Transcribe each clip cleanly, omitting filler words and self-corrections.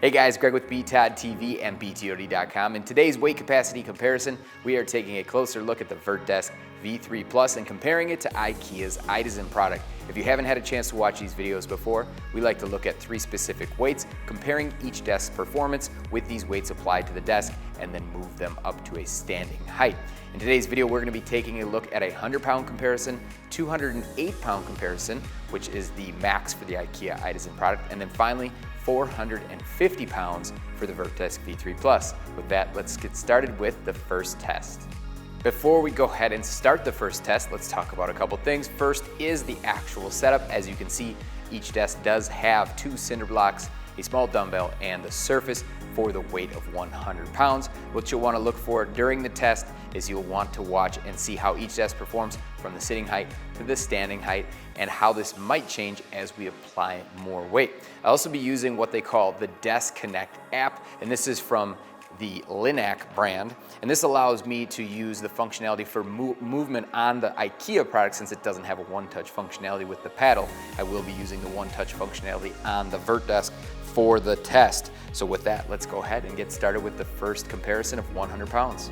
Hey guys, Greg with BTOD TV and BTOD.com. In today's weight capacity comparison, we are taking a closer look at the VertDesk V3 Plus and comparing it to Ikea's Idasen product. If you haven't had a chance to watch these videos before, we like to look at 3 specific weights, comparing each desk's performance with these weights applied to the desk, and then move them up to a standing height. In today's video, we're going to be taking a look at a 100-pound comparison, 208-pound comparison, which is the max for the Ikea Idasen product, and then finally 450 pounds for the VertDesk V3 Plus. With that, let's get started with the first test. Before we go ahead and start the first test, let's talk about a couple things. First is the actual setup. As you can see, each desk does have 2 cinder blocks, a small dumbbell, and the surface for the weight of 100 pounds. What you'll want to look for during the test is you'll want to watch and see how each desk performs from the sitting height to the standing height and how this might change as we apply more weight. I'll also be using what they call the Desk Connect app, and this is from the Linac brand, and this allows me to use the functionality for movement on the Ikea product. Since it doesn't have a one-touch functionality with the paddle, I will be using the one-touch functionality on the VertDesk for the test. So with that, let's go ahead and get started with the first comparison of 100 pounds.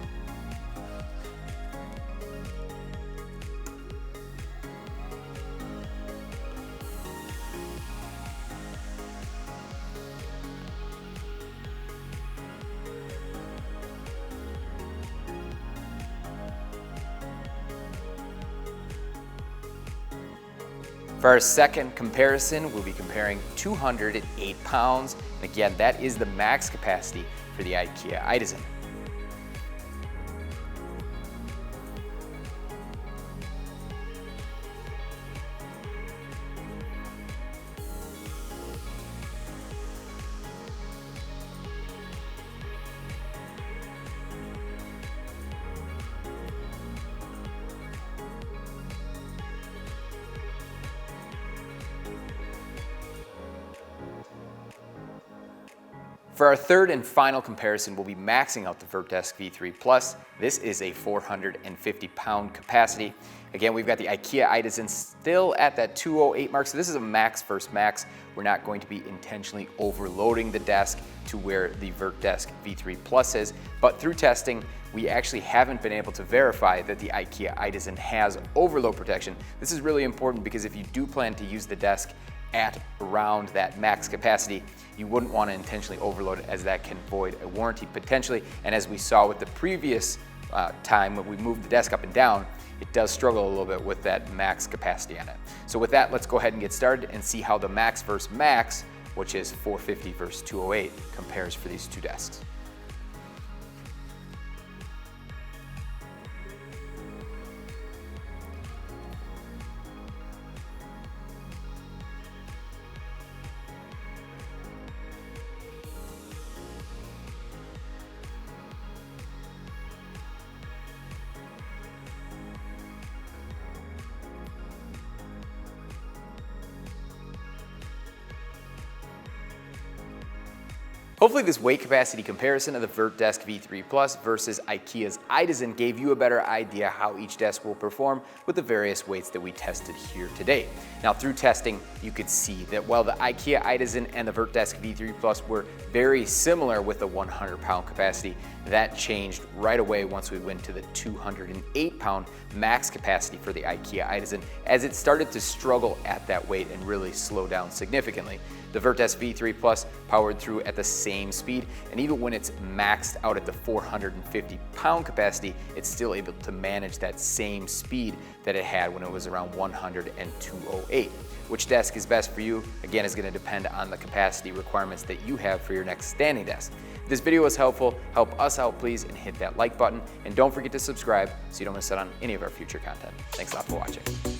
For our second comparison, we'll be comparing 208 pounds. And again, that is the max capacity for the Ikea Idasen. For our third and final comparison, we'll be maxing out the VertDesk V3 Plus. This is a 450-pound capacity. Again, we've got the Ikea Idasen still at that 208 mark, so this is a max versus max. We're not going to be intentionally overloading the desk to where the VertDesk V3 Plus is, but through testing, we actually haven't been able to verify that the Ikea Idasen has overload protection. This is really important because if you do plan to use the desk at around that max capacity, you wouldn't want to intentionally overload it, as that can void a warranty potentially. And as we saw with the previous time when we moved the desk up and down, it does struggle a little bit with that max capacity on it. So with that, let's go ahead and get started and see how the max versus max, which is 450 versus 208, compares for these two desks. Hopefully this weight capacity comparison of the VertDesk V3 Plus versus Ikea's Idasen gave you a better idea how each desk will perform with the various weights that we tested here today. Now through testing, you could see that while the Ikea Idasen and the VertDesk V3 Plus were very similar with the 100-pound capacity, that changed right away once we went to the 208-pound max capacity for the Ikea Idasen, as it started to struggle at that weight and really slow down significantly. The VertDesk V3 Plus powered through at the same speed, and even when it's maxed out at the 450-pound capacity, it's still able to manage that same speed that it had when it was around 100 and 208. Which desk is best for you, again, is going to depend on the capacity requirements that you have for your next standing desk. If this video was helpful, help us out please and hit that like button, and don't forget to subscribe so you don't miss out on any of our future content. Thanks a lot for watching.